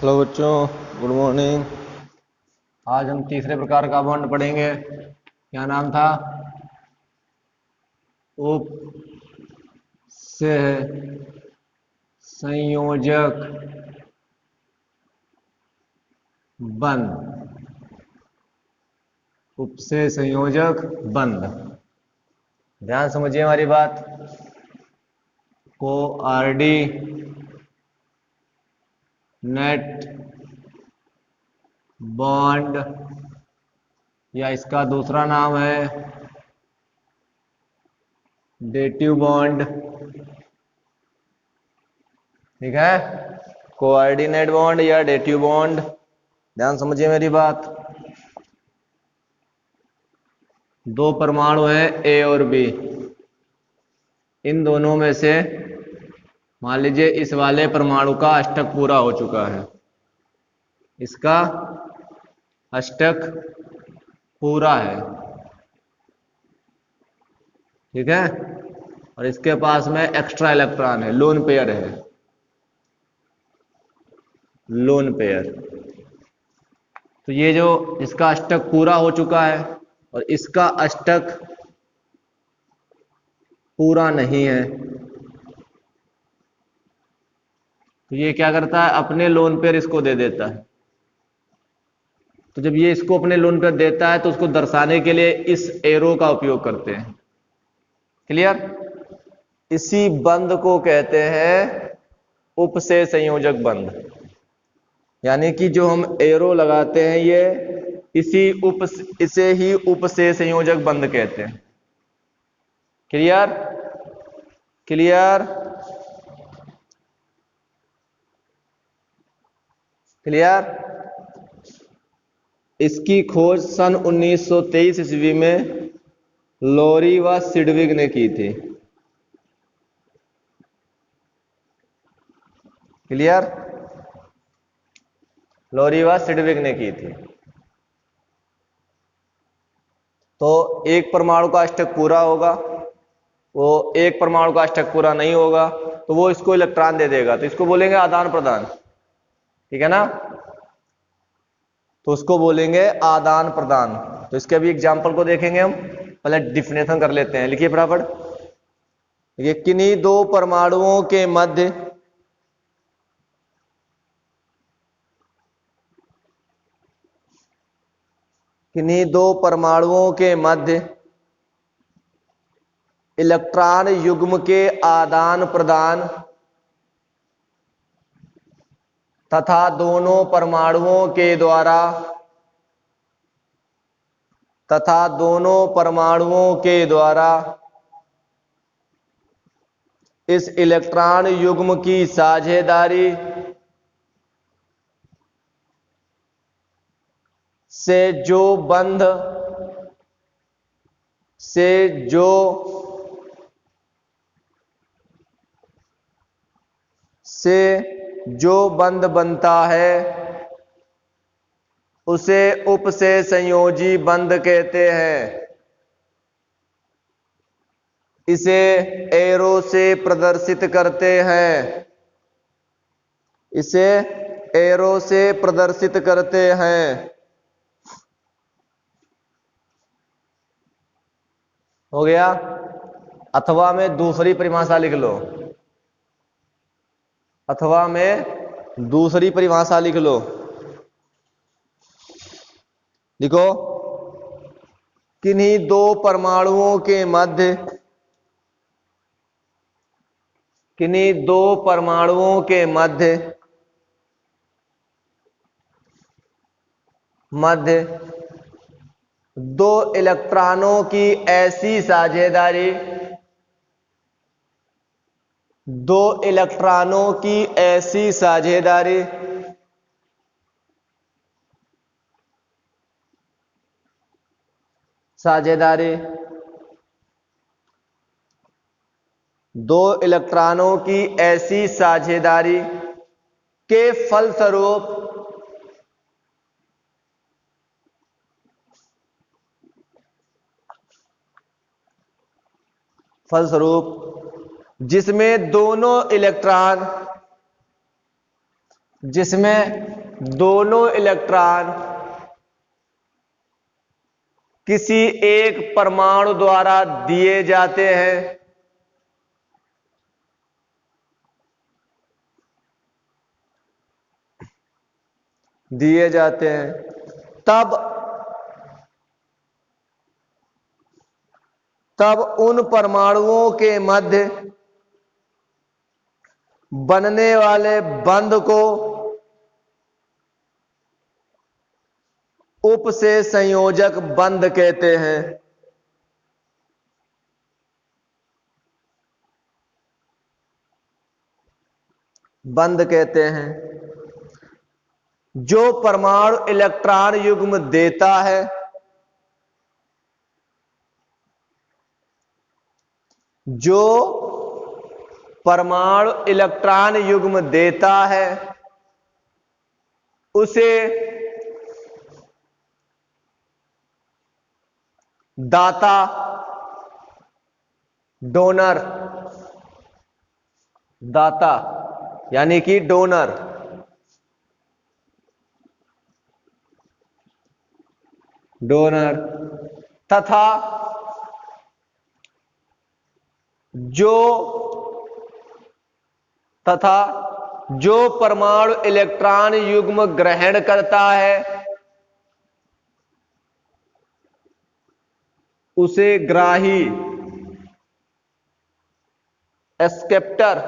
Hello बच्चों, good morning. आज हम तीसरे प्रकार का बॉन्ड पढ़ेंगे। क्या नाम था? उप संयोजक बंध। उप संयोजक बंध। ध्यान समझिए हमारी बात। कोऑर्डिनेट बॉन्ड या इसका दूसरा नाम है डेटिव बॉन्ड। ठीक है, कोऑर्डिनेट बॉन्ड या डेटिव बॉन्ड। ध्यान समझिए मेरी बात। दो परमाणु हैं ए और बी। इन दोनों में से मान लीजिए इस वाले परमाणु का अष्टक पूरा हो चुका है, इसका अष्टक पूरा है, ठीक है, और इसके पास में एक्स्ट्रा इलेक्ट्रॉन है, लोन पेयर है, लोन पेयर। तो ये जो इसका अष्टक पूरा हो चुका है और इसका अष्टक पूरा नहीं है, तो ये क्या करता है, अपने लोन पेयर इसको दे देता है। तो जब ये इसको अपने लोन पेयर देता है तो उसको दर्शाने के लिए इस एरो का उपयोग करते हैं। क्लियर? इसी बंध को कहते हैं उपसे संयोजक बंध। यानी कि जो हम एरो लगाते हैं ये इसे ही उपसे संयोजक बंध कहते हैं। क्लियर? क्लियर? क्लियर? इसकी खोज सन 1923 ईस्वी में लोरी व सिडविक ने की थी। क्लियर? लोरी व सिडविक ने की थी। तो एक परमाणु का अष्टक पूरा होगा, वो एक परमाणु का अष्टक पूरा नहीं होगा तो वो इसको इलेक्ट्रॉन दे देगा, तो इसको बोलेंगे आदान प्रदान। ठीक है ना? तो उसको बोलेंगे आदान प्रदान। तो इसके भी एग्जाम्पल को देखेंगे हम। पहले डिफिनेशन कर लेते हैं, लिखिए फटाफट। ये किन्हीं दो परमाणुओं के मध्य इलेक्ट्रॉन युग्म के आदान प्रदान तथा दोनों परमाणुओं के द्वारा इस इलेक्ट्रॉन युग्म की साझेदारी से जो बंध बनता है उसे उपसे संयोजी बंध कहते हैं। इसे एरो से प्रदर्शित करते हैं। हो गया? अथवा में दूसरी परिभाषा लिख लो, लिखो। किन्हीं दो परमाणुओं के मध्य दो इलेक्ट्रॉनों की ऐसी साझेदारी के फलस्वरूप जिसमें दोनों इलेक्ट्रॉन जिसमें दोनों इलेक्ट्रॉन किसी एक परमाणु द्वारा दिए जाते हैं, तब उन परमाणुओं के मध्य बनने वाले बंध को उपसे संयोजक बंध कहते हैं। जो परमाणु इलेक्ट्रॉन युग्म देता है, जो परमाणु इलेक्ट्रॉन युग्म देता है उसे दाता, डोनर, दाता यानी कि डोनर, तथा जो परमाणु इलेक्ट्रॉन युग्म ग्रहण करता है उसे ग्राही, एक्सेप्टर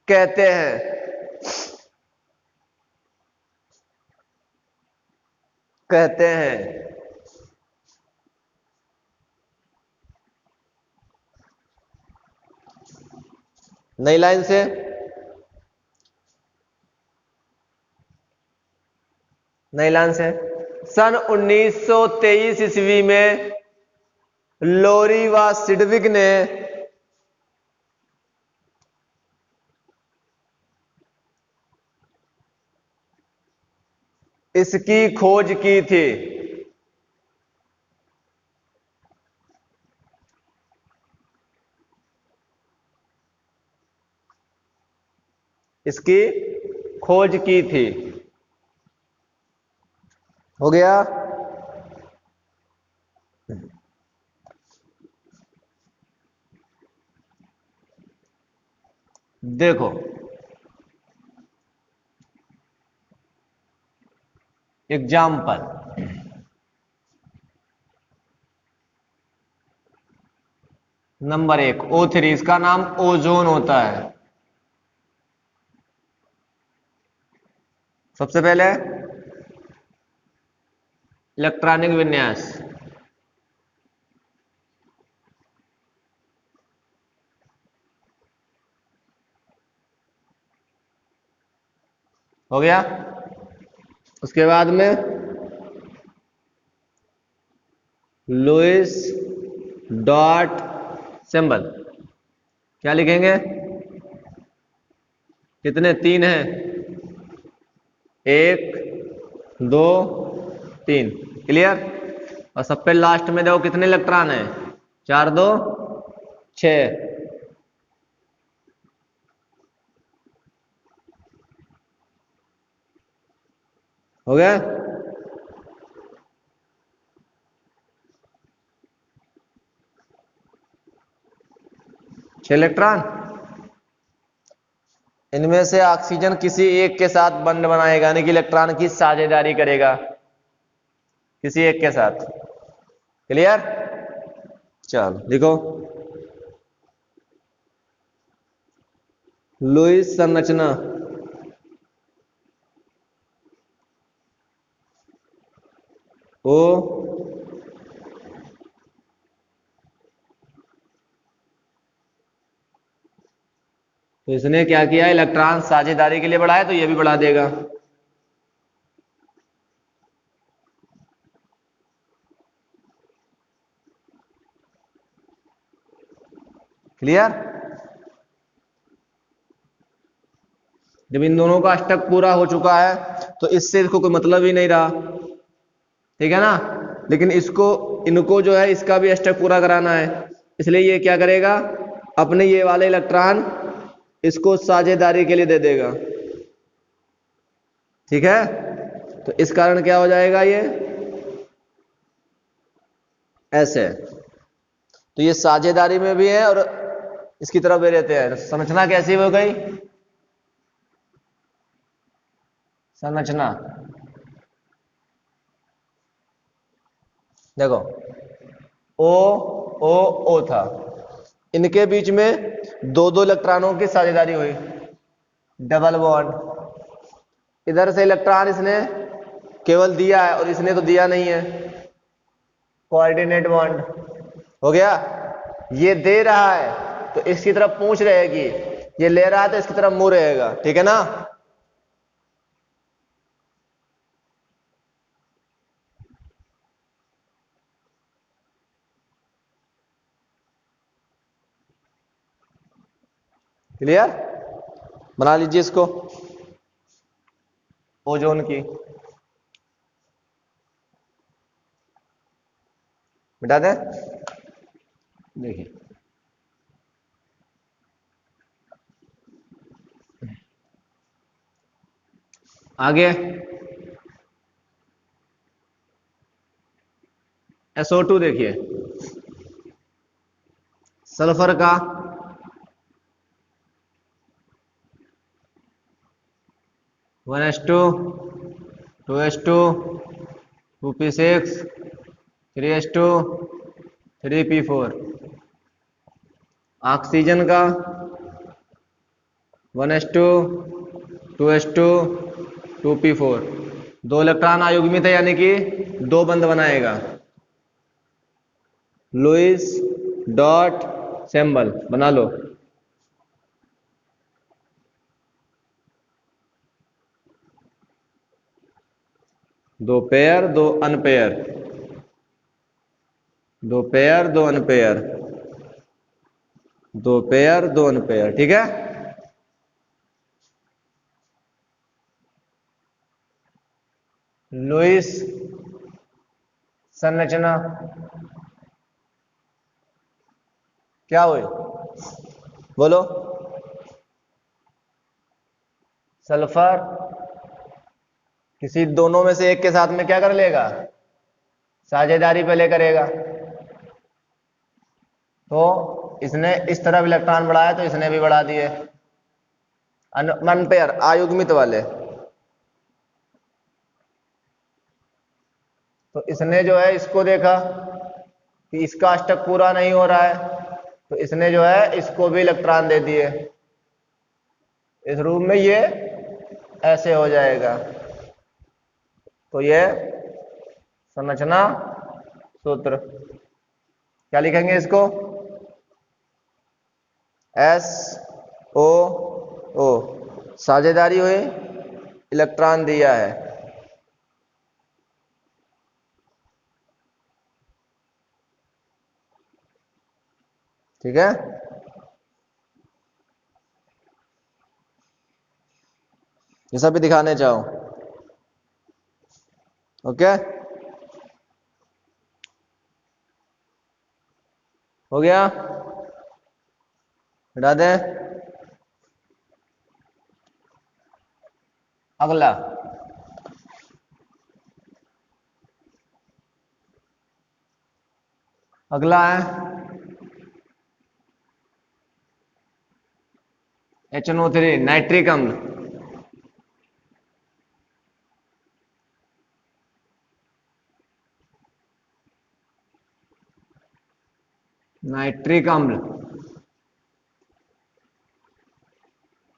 कहते हैं। नई लाइन से सन 1923 ईस्वी में लोरी व सिडविक ने इसकी खोज की थी। हो गया। देखो एग्जाम्पल, नंबर 1 O3, इसका नाम ओजोन होता है। सबसे पहले इलेक्ट्रॉनिक विन्यास, हो गया। उसके बाद में लुईस डॉट सिंबल, क्या लिखेंगे? कितने? 3 हैं, 1 2 3, क्लियर। और सब पे लास्ट में देखो कितने इलेक्ट्रॉन है, 4 2 6, हो गया। छह इलेक्ट्रॉन, इनमें से ऑक्सीजन किसी एक के साथ बंध बनाएगा, यानी कि इलेक्ट्रॉन की साझेदारी करेगा किसी एक के साथ, क्लियर। चलो देखो, लुईस संरचना, ओ तो इसने क्या किया, इलेक्ट्रॉन साझेदारी के लिए बढ़ाया, तो ये भी बढ़ा देगा। क्लियर। जब इन दोनों का अष्टक पूरा हो चुका है तो इससे इसको कोई मतलब ही नहीं रहा, ठीक है ना। लेकिन इनको जो है इसका भी अष्टक पूरा कराना है, इसलिए ये क्या करेगा, अपने ये वाले इलेक्ट्रॉन इसको साझेदारी के लिए दे देगा। ठीक है, तो इस कारण क्या हो जाएगा, ये ऐसे। तो ये साझेदारी में भी है और इसकी तरफ भी रहते हैं। संरचना कैसी हो गई, संरचना देखो, ओ ओ ओ था, इनके बीच में दो दो इलेक्ट्रॉनों की साझेदारी हुई, डबल बॉन्ड। इधर से इलेक्ट्रॉन इसने केवल दिया है और इसने तो दिया नहीं है, कोऑर्डिनेट बॉन्ड हो गया। ये दे रहा है तो इसकी तरफ पूंछ रहेगी, ये ले रहा है तो इसकी तरफ मुंह रहेगा। ठीक है ना, क्लियर। बना लीजिए इसको, ओजोन की मिटा दें। देखिए आगे SO2 देखिए, सल्फर का one S two S two P6 3s2 3p4। Oxygen का 1s2 2s2 2p4। दो इलेक्ट्रॉन अयुग्मित है, यानी कि दो बंध बनाएगा। लुईस डॉट सिंबल बना लो। दो पेयर दो अनपेयर, दो पेयर दो अनपेयर, दो पेयर दो अनपेयर। ठीक है, लुईस संरचना क्या हुई, बोलो। सल्फर किसी दोनों में से एक के साथ में क्या कर लेगा, साझेदारी पहले करेगा। तो इसने इस तरफ इलेक्ट्रॉन बढ़ाया तो इसने भी बढ़ा दिए, अनपेयर अयुग्मित वाले। तो इसने जो है इसको देखा कि इसका अष्टक पूरा नहीं हो रहा है, तो इसने जो है इसको भी इलेक्ट्रॉन दे दिए। इस रूप में ये ऐसे हो जाएगा। तो ये संरचना सूत्र क्या लिखेंगे इसको, SO, साझेदारी हुई, इलेक्ट्रॉन दिया है। ठीक है, जैसा भी दिखाने चाहो। ओके, हो गया, हटा दें। अगला अगला है HNO3 नाइट्रिक अम्ल। नाइट्रिक अम्ल,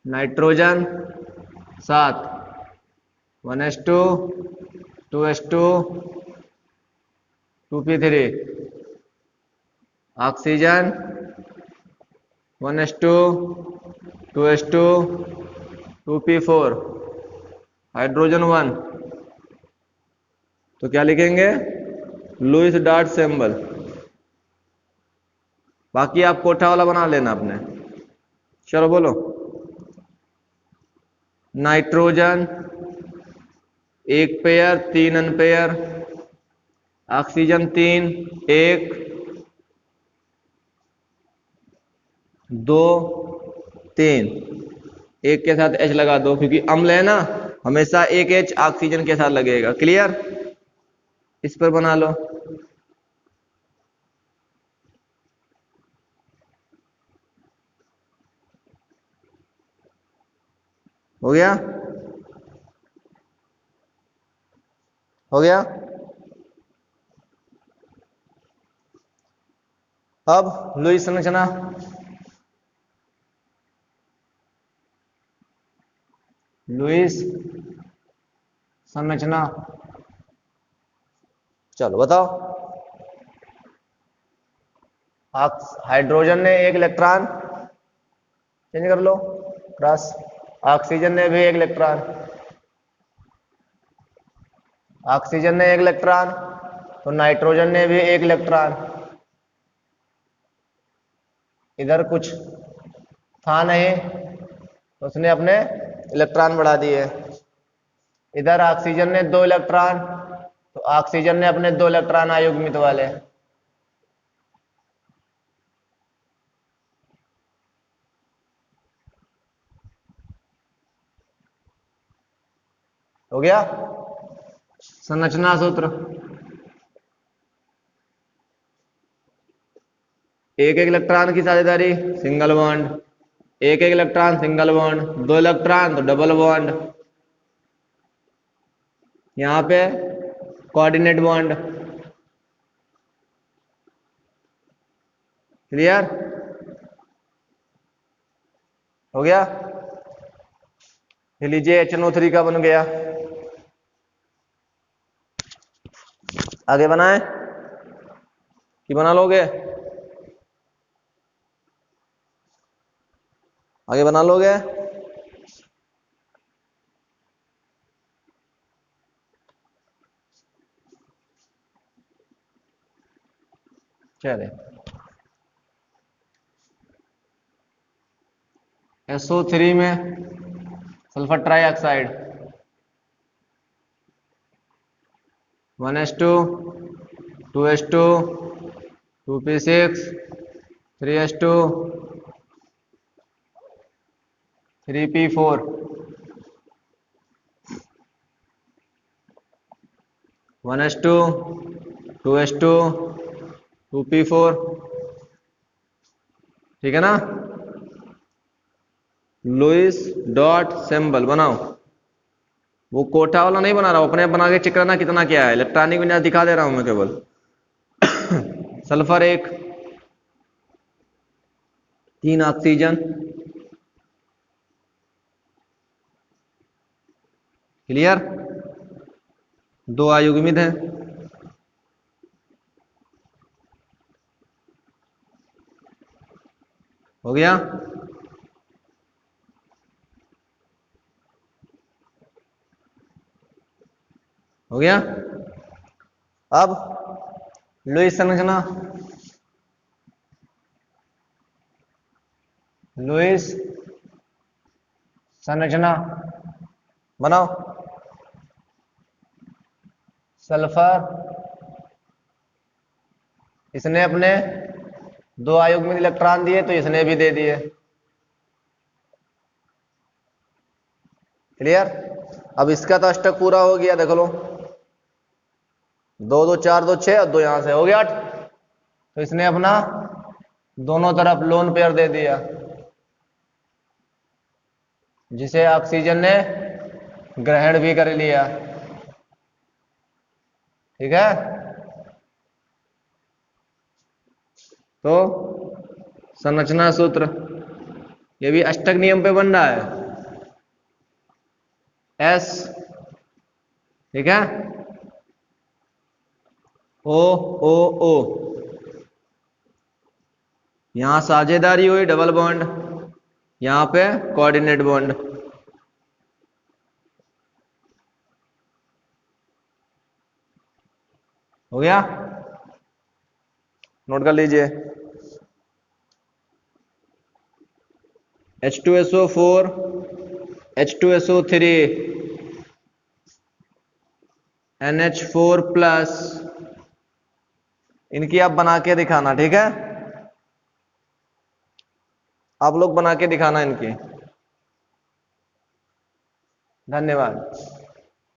nitrogen 7 1s2 2s2 2p3। Oxygen 1s2 2s2 2p4। Hydrogen 1। तो क्या लिखेंगे, लुईस डॉट सिंबल। बाकी आप कोठा वाला बना लेना अपने। चलो बोलो, नाइट्रोजन 1 पेयर 3 अनपेयर, ऑक्सीजन 3 1, 2 3, एक के साथ H लगा दो, क्योंकि अम्ल है ना, हमेशा एक H ऑक्सीजन के साथ लगेगा। क्लियर? इस पर बना लो। हो गया? हो गया? अब लुईस संरचना, लुईस संरचना, चलो बताओ। हाइड्रोजन ने एक इलेक्ट्रॉन चेंज कर लो, क्रॉस। ऑक्सीजन ने भी एक इलेक्ट्रॉन, ऑक्सीजन ने एक इलेक्ट्रॉन, तो नाइट्रोजन ने भी एक इलेक्ट्रॉन। इधर कुछ था नहीं तो उसने अपने इलेक्ट्रॉन बढ़ा दिए। इधर ऑक्सीजन ने 2 इलेक्ट्रॉन, तो ऑक्सीजन ने अपने 2 इलेक्ट्रॉन अयुग्मित वाले। हो गया? संरचना सूत्र, एक एक इलेक्ट्रॉन की साझेदारी सिंगल बॉन्ड, एक एक इलेक्ट्रॉन सिंगल बॉन्ड, 2 इलेक्ट्रॉन तो डबल बॉन्ड, यहां पे कोऑर्डिनेट बॉन्ड। क्लियर? हो गया? लीजिए HNO3 का बन गया। आगे बनाए कि बना लोगे? आगे बना लोगे? चले, SO3 में sulphur trioxide 1s2 2s2 2p6 3s2 3p4 1s2 2s2 2p4। ठीक है ना? लुईस डॉट सिंबल बनाओ। वो कोठा वाला नहीं बना रहा हूं, अपने आप बना के चेक करना कितना क्या है। इलेक्ट्रॉनिक विन्यास दिखा दे रहा हूं मैं केवल। Sulphur 1, 3 oxygen. क्लियर? 2 अयुग्मित है। हो गया? हो गया? अब लुईस संरचना, लुईस संरचना बनाओ। सल्फर, इसने अपने 2 अयुग्मित इलेक्ट्रॉन दिए तो इसने भी दे दिए। क्लियर? अब इसका तो अष्टक पूरा हो गया, देख लो। 2 2 4 2 6 और 2 यहां से हो गया 8। तो इसने अपना दोनों तरफ लोन पेयर दे दिया, जिसे ऑक्सीजन ने ग्रहण भी कर लिया। ठीक है? तो संरचना सूत्र ये भी अष्टक नियम पे बन रहा है। S, ठीक है, O O O, यहां साझेदारी हुई डबल बॉन्ड, यहां पे कोऑर्डिनेट बॉन्ड। हो गया? नोट कर लीजिए। H2SO4 H2SO3 NH4 प्लस, इनकी आप बना के दिखाना। ठीक है? आप लोग बना के दिखाना इनकी। धन्यवाद।